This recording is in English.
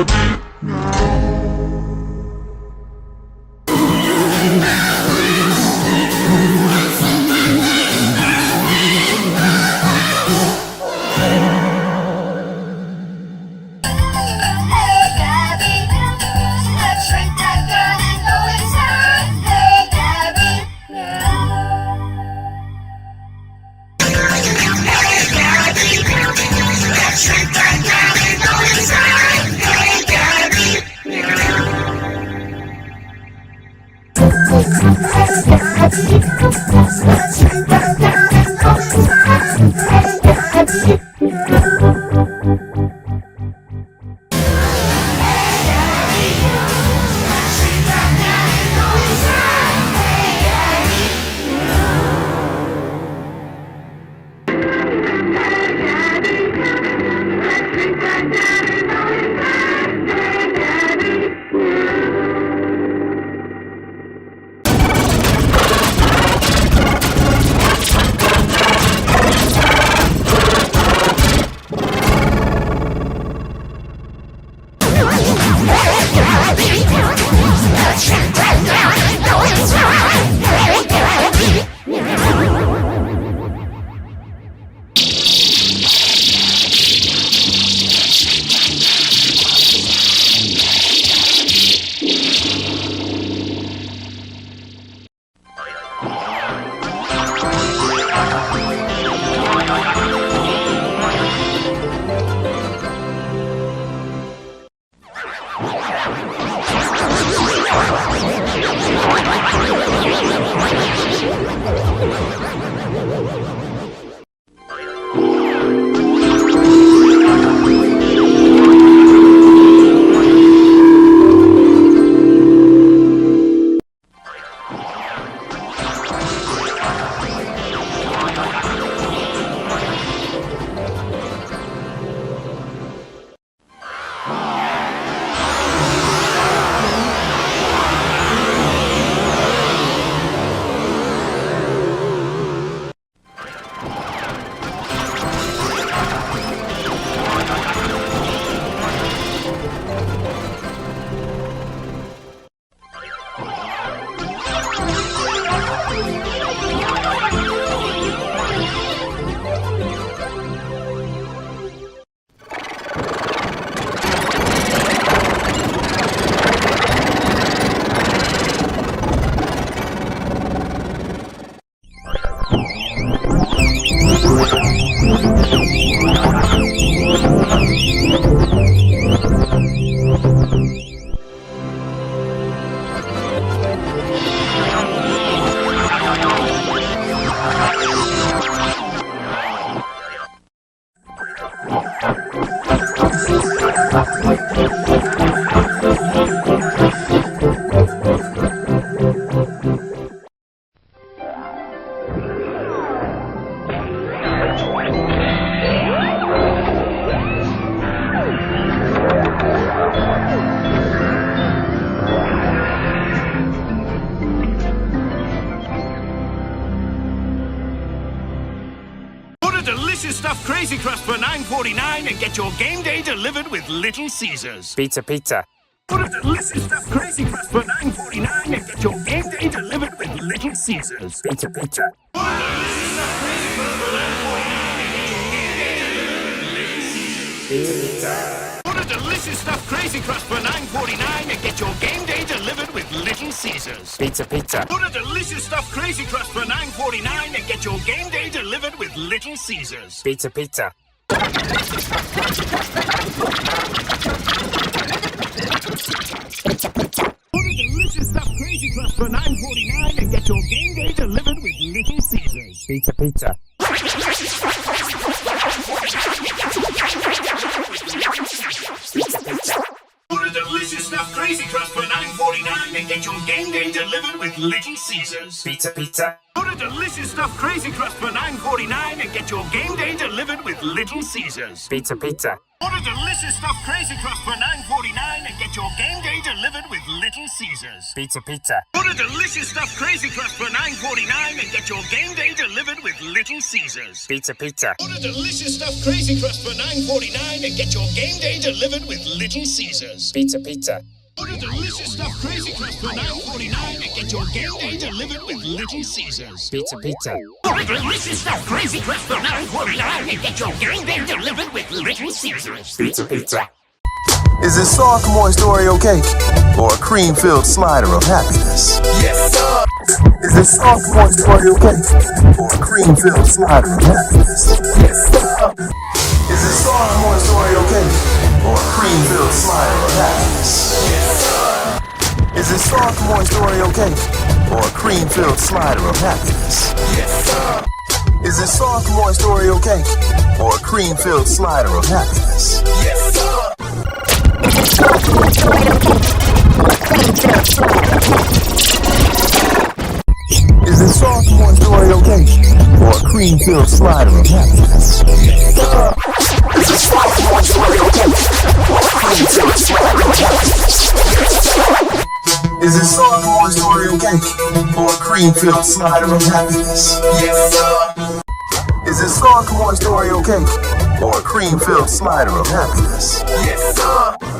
Hey Gabby, let's shrink that girl and go inside. Hey Gabby, let's shrink that girl and go inside. Hey Gabby, let's shrink that girl and go inside. Hey Gabby. Delicious stuffed crazy crust for $9.49 and get your game day delivered with Little Caesars. Pizza, pizza. Order delicious stuffed crazy crust for $9.49 and get your game day delivered with Little Caesars. Pizza, pizza. Order delicious stuffed crazy crust for $9.49 and get your game day delivered with Little Caesars. Pizza, pizza. Order delicious stuffed crazy crust for $9.49 and get your game day delivered with Little Caesars. Pizza, pizza. Order delicious stuffed crazy crust for $9.49 and get your game day delivered with Little Caesars. Pizza, pizza. Order delicious stuffed crazy crust for $9.49 and get your game day delivered with Little Caesars. Pizza, pizza. Order delicious stuffed Crazy Crust for $9.49 and get your game day delivered with Little Caesars. Pizza, pizza. Order delicious stuffed Crazy Crust for $9.49 and get your game day delivered with Little Caesars. Pizza, pizza. Order delicious stuffed Crazy Crust for $9.49 and get your game day delivered with Little Caesars. Pizza, pizza. Order delicious stuffed Crazy Crust for $9.49 and get your game day delivered with Little Caesars. Pizza, pizza. Order delicious stuffed Crazy Crust for $9.49 and get your game day delivered with Little Caesars. Pizza, pizza. Order delicious stuffed Crazy Crust for $9.49 and get your game day delivered with Little Caesars. Pizza, pizza. Is it soft, moist Oreo cake or a cream-filled slider of happiness? Yes, sir. Is it soft, moist Oreo cake or a cream-filled slider of happiness? Yes, sir. Is it soft, moist Oreo cake or a cream-filled slider of happiness? Yes, sir. Is it soft, moist Oreo cake or a cream-filled slider of happiness? Yes, sir. Is it soft, moist Oreo cake or a cream-filled slider of happiness? Yes, sir. Is it soft, moist Oreo cake or a cream-filled slider of happiness? Is it soft, moist Oreo cake or a cream-filled slider of happiness? Is it soft, moist Oreo cake or a cream-filled slider of happiness? Yes, sir. Is it soft, moist Oreo cake or a cream-filled slider of happiness? Yes, sir.